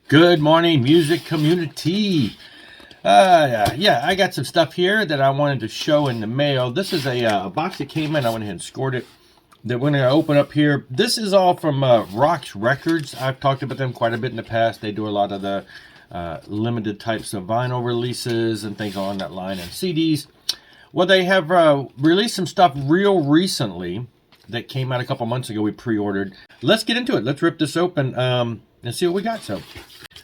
Good morning, music community. Yeah, I got some stuff here that I wanted to show in the mail. This is a box that came in. I went ahead and scored it. That we're going to open up here. This is all from Rox Records. I've talked about them quite a bit in the past. They do a lot of the limited types of vinyl releases and things along that line, and CDs. Well, they have released some stuff real recently that came out a couple months ago. We pre-ordered. Let's get into it. Let's rip this open and see what we got. So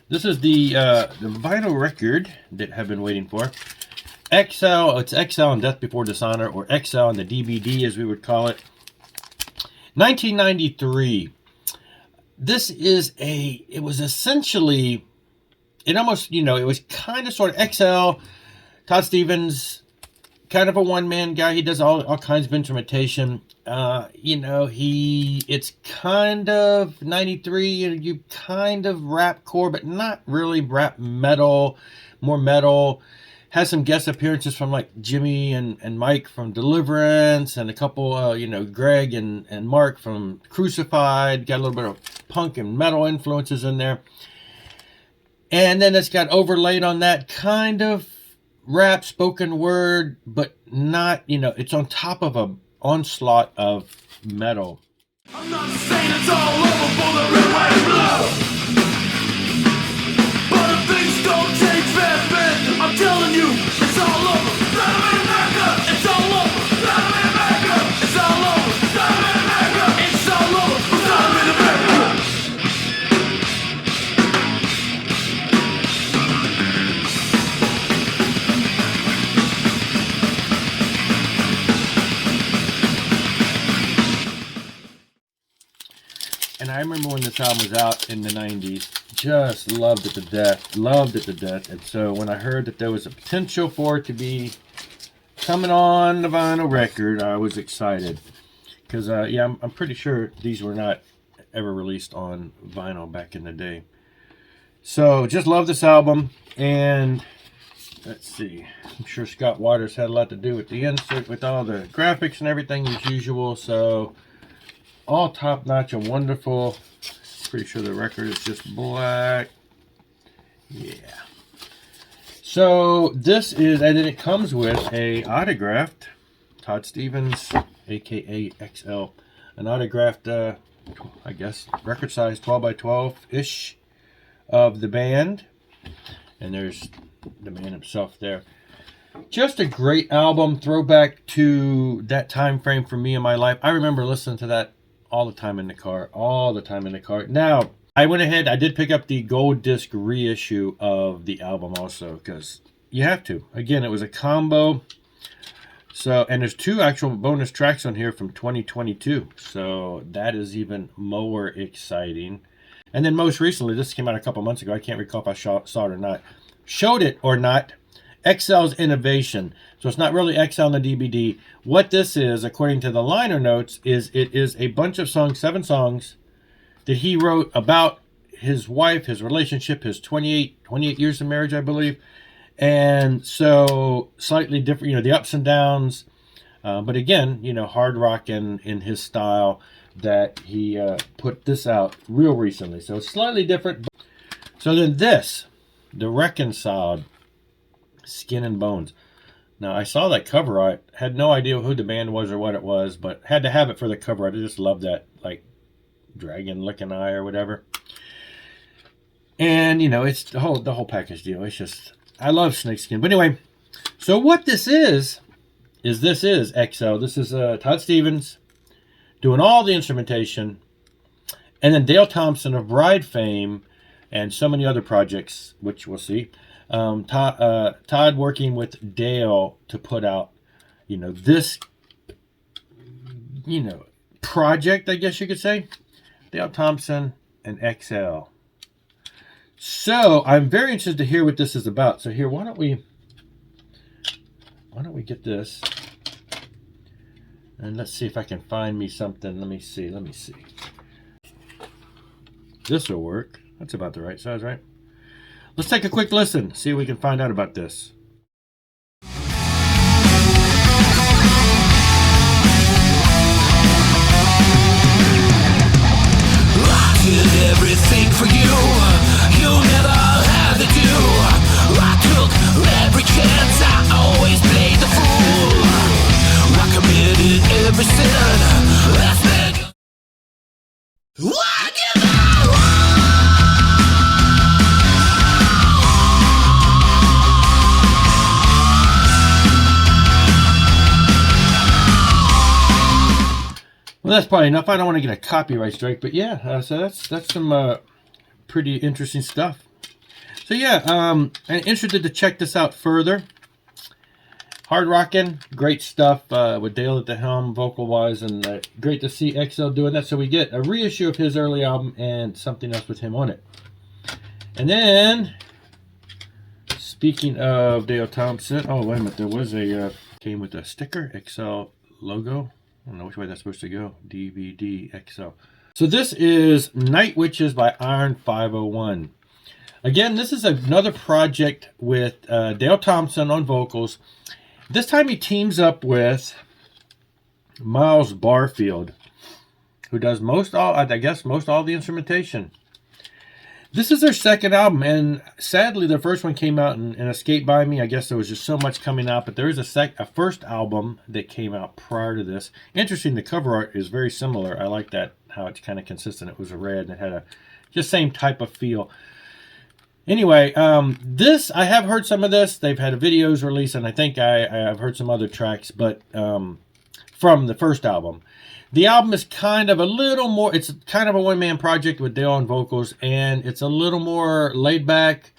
this is the vinyl record that I've been waiting for. XL, it's XL and Death Before Dishonor, or XL and the DVD as we would call it. 1993. This is it was essentially, it almost, it was kind of sort of XL, Todd Stevens, kind of a one-man guy. He does all kinds of instrumentation. It's kind of 93, you kind of rap core, but not really rap metal, more metal. Has some guest appearances from like Jimmy and Mike from Deliverance, and a couple, Greg and Mark from Crucified. Got a little bit of punk and metal influences in there. And then it's got overlaid on that kind of rap, spoken word, but not, it's on top of a onslaught of metal. I'm not saying it's all over for the red, white, and blue, but if things don't change fast, man, I'm telling you, it's all over. Sodom and America, it's all over. Sodom and America, it's all over. Sodom and America, it's all over. Sodom and America. And I remember when this album was out in the 90s, just loved it to death. And so when I heard that there was a potential for it to be coming on the vinyl record, I was excited. Because, I'm pretty sure these were not ever released on vinyl back in the day. So, just love this album. And, let's see, I'm sure Scott Waters had a lot to do with the insert, with all the graphics and everything as usual. So, all top-notch and wonderful. Pretty sure the record is just black. Yeah. So this is, and then it comes with a autographed Todd Stevens, aka XL, an autographed, I guess, record size 12 by 12-ish of the band. And there's the man himself there. Just a great album, throwback to that time frame for me in my life. I remember listening to that all the time in the car. Now, I went ahead, I did pick up the gold disc reissue of the album also, because you have to. Again, it was a combo. So, and there's 2 actual bonus tracks on here from 2022. So, that is even more exciting. And then most recently, this came out a couple months ago. I can't recall if I saw it or not. Showed it or not. XL's Innovation. So it's not really XL on the DVD. What this is, according to the liner notes, is it is a bunch of songs, 7 songs, that he wrote about his wife, his relationship, his 28 years of marriage, I believe. And so slightly different, the ups and downs. But again, hard rock in his style, that he put this out real recently. So it's slightly different. So then this, the Reconciled, Skin and Bones. Now, I saw that cover art. Had no idea who the band was or what it was, but had to have it for the cover art. I just love that, like, dragon-looking eye or whatever. And, it's the whole package deal. It's just, I love snakeskin. But anyway, so what this is this is XL. This is Todd Stevens doing all the instrumentation. And then Dale Thompson of Bride fame and so many other projects, which we'll see. Todd working with Dale to put out, this, project, I guess you could say. Dale Thompson and XL. So I'm very interested to hear what this is about. So here, why don't we get this, and let's see if I can find me something. Let me see. This will work. That's about the right size, right? Let's take a quick listen, see what we can find out about this. I did everything for you. You never Well, that's probably enough. I don't want to get a copyright strike, but yeah, so that's some pretty interesting stuff. So yeah, I'm interested to check this out further. Hard rocking, great stuff with Dale at the helm, vocal-wise, and great to see XL doing that. So we get a reissue of his early album and something else with him on it. And then, speaking of Dale Thompson, oh wait a minute, there was a came with a sticker, XL logo. I don't know which way that's supposed to go. DVD XL. So this is Night Witches by Iron 501. Again, this is another project with Dale Thompson on vocals. This time he teams up with Miles Barfield, who does most all the instrumentation. This is their second album, and sadly their first one came out and escaped by me. I guess there was just so much coming out, but there is a first album that came out prior to this. Interesting, the cover art is very similar. I like that, how it's kind of consistent. It was a red and it had a just same type of feel. Anyway, this, I have heard some of this. They've had videos released, and I think I've heard some other tracks, but from the first album. The album is kind of a little more, it's kind of a one-man project with Dale on vocals, and it's a little more laid back,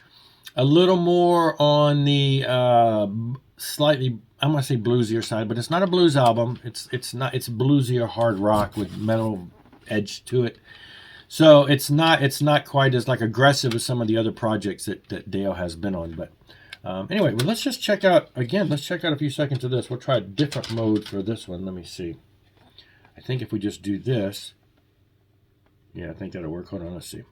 a little more on the slightly, I'm going to say bluesier side, but it's not a blues album. It's bluesier hard rock with metal edge to it. So it's not quite as like aggressive as some of the other projects that Dale has been on. But anyway, well, let's just check out, again, let's check out a few seconds of this. We'll try a different mode for this one. Let me see. I think if we just do this, yeah, I think that'll work. Hold on, let's see.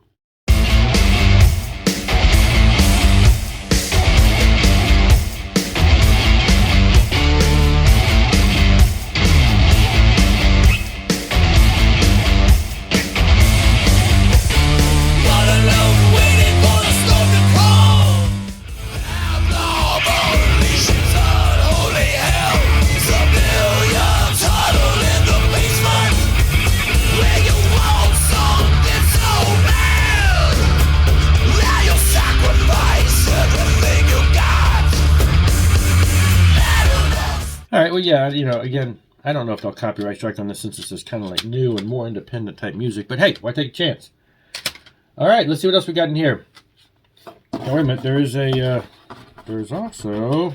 All right, well, yeah, you know, again, I don't know if they'll copyright strike on this since this is kind of like new and more independent type music, but hey, why take a chance? All right, let's see what else we got in here. Oh, wait a minute, there's also,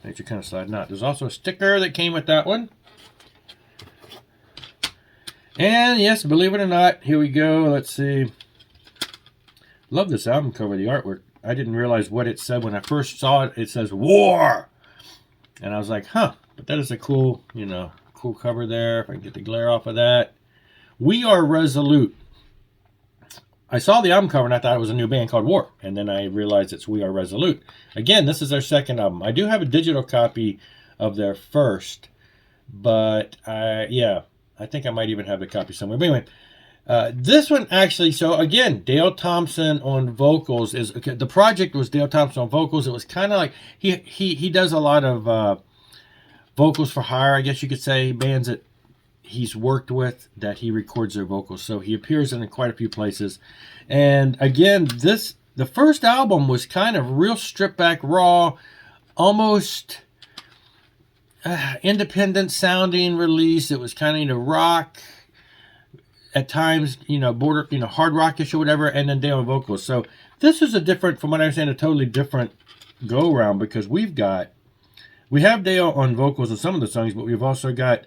thanks for kind of sliding out. There's also a sticker that came with that one. And yes, believe it or not, here we go. Let's see. Love this album cover, the artwork. I didn't realize what it said when I first saw it. It says "War." And I was like, huh, but that is a cool, you know, cool cover there. If I can get the glare off of that. We Are Resolute. I saw the album cover and I thought it was a new band called War. And then I realized it's We Are Resolute. Again, this is their second album. I do have a digital copy of their first. But, yeah, I think I might even have the copy somewhere. But anyway, this one actually, so again, Dale Thompson on vocals is, okay, the project was Dale Thompson on vocals. It was kind of like, he does a lot of vocals for hire, I guess you could say, bands that he's worked with that he records their vocals. So he appears in quite a few places. And again, the first album was kind of real stripped back, raw, almost independent sounding release. It was kind of, you know, rock, at times, you know, border, you know, hard rockish or whatever, and then Dale on vocals. So this is a different, from what I understand, a totally different go around, because we have Dale on vocals on some of the songs, but we've also got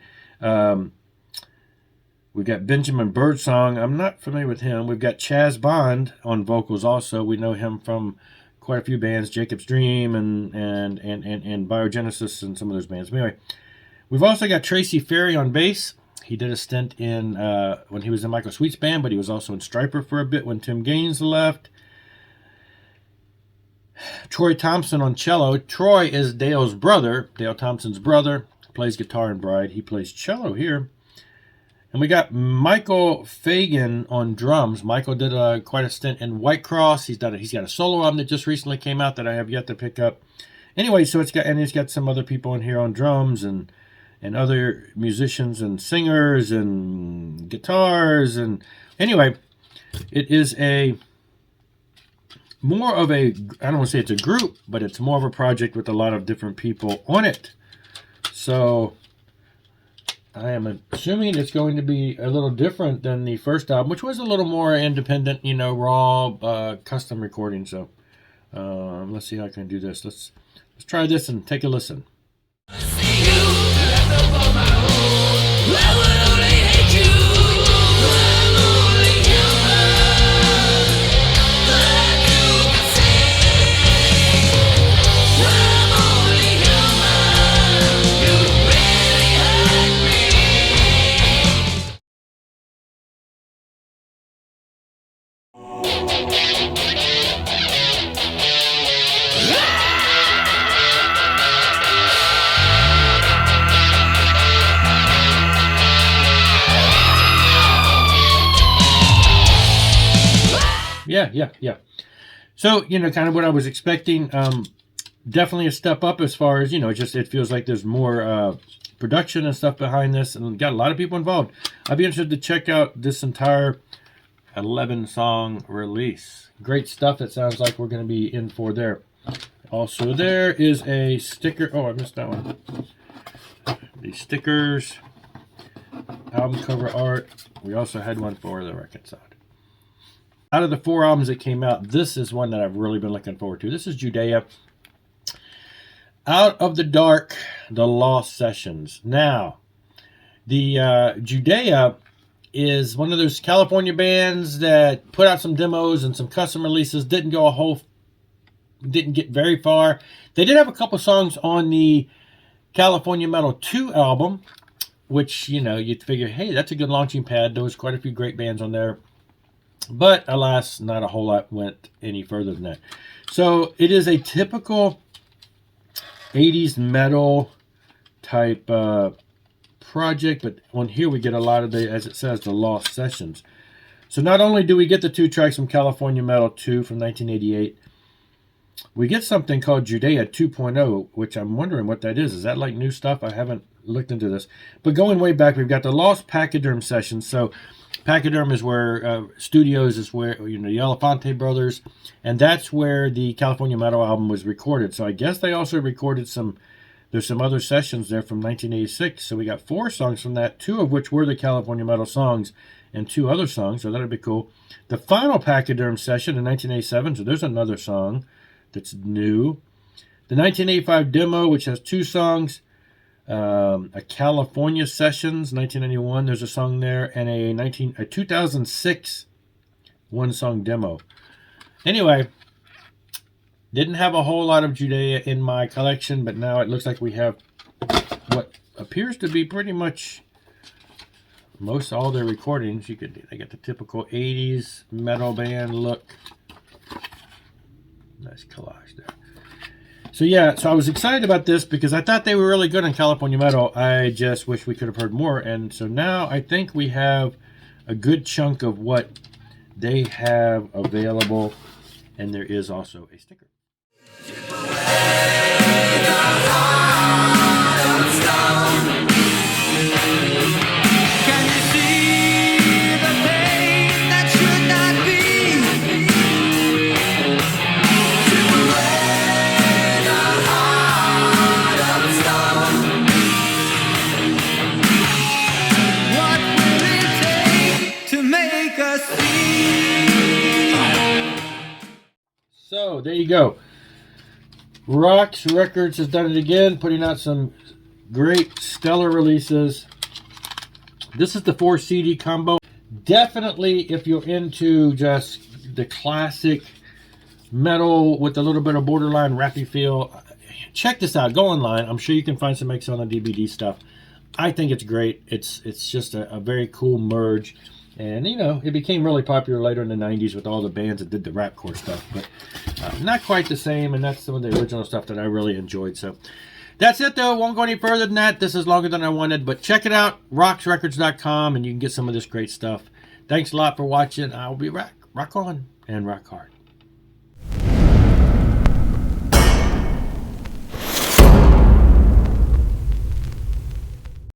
Benjamin Birdsong. I'm not familiar with him. We've got Chaz Bond on vocals also. We know him from quite a few bands, Jacob's Dream and Biogenesis and some of those bands. But anyway, we've also got Tracy Ferry on bass. He did a stint in when he was in Michael Sweet's band, but he was also in Stryper for a bit when Tim Gaines left. Troy Thompson on cello. Troy is Dale Thompson's brother. Plays guitar in Bride. He plays cello here. And we got Michael Fagan on drums. Michael did quite a stint in White Cross. He's got a solo album that just recently came out that I have yet to pick up. Anyway, so he's got some other people in here on drums, and and other musicians and singers and guitars. And anyway, it is more of a, I don't want to say it's a group, but it's more of a project with a lot of different people on it. So I am assuming it's going to be a little different than the first album, which was a little more independent, raw, custom recording. So let's see how I can do this. Let's try this and take a listen. Yeah. So, kind of what I was expecting. Definitely a step up as far as, it feels like there's more production and stuff behind this, and got a lot of people involved. I'd be interested to check out this entire 11-song release. Great stuff. It sounds like we're going to be in for there. Also, there is a sticker. Oh, I missed that one. The stickers, album cover art. We also had one for the Reconciled. Out of the 4 albums that came out, this is one that I've really been looking forward to. This is Judea. Out of the Dark, The Lost Sessions. Now, the Judea is one of those California bands that put out some demos and some custom releases. Didn't get very far. They did have a couple songs on the California Metal 2 album, which, you'd figure, hey, that's a good launching pad. There was quite a few great bands on there. But alas, not a whole lot went any further than that. So it is a typical 80s metal type project, but on here we get a lot of as it says, the Lost Sessions. So not only do we get the 2 tracks from California Metal 2 from 1988, we get something called Judea 2.0, which I'm wondering what that is. Is that like new stuff? I haven't looked into this. But going way back, we've got the Lost Pachyderm sessions. So Pachyderm is where Studios is where, the Elefante brothers, and that's where the California Metal album was recorded. So I guess they also recorded there's some other sessions there from 1986. So we got 4 songs from that, 2 of which were the California Metal songs and 2 other songs. So that'd be cool. The final Pachyderm session in 1987. So there's another song that's new. The 1985 demo, which has 2 songs. A California Sessions 1991, there's a song there, and a 2006 1-song demo. Anyway, didn't have a whole lot of Judea in my collection, but now it looks like we have what appears to be pretty much most all their recordings. They got the typical 80s metal band look. Nice collage there. So yeah, so I was excited about this because I thought they were really good on California Metal. I just wish we could have heard more. And so now I think we have a good chunk of what they have available. And there is also a sticker. So there you go. Rocks Records has done it again, putting out some great stellar releases. This is the 4 CD combo. Definitely, if you're into just the classic metal with a little bit of borderline rappy feel, check this out. Go online. I'm sure you can find some X on the DVD stuff. I think it's great. It's just a very cool merge. And, it became really popular later in the 90s with all the bands that did the rapcore stuff. But not quite the same, and that's some of the original stuff that I really enjoyed. So that's it, though. Won't go any further than that. This is longer than I wanted. But check it out, rocksrecords.com, and you can get some of this great stuff. Thanks a lot for watching. I'll be back. Rock on and rock hard.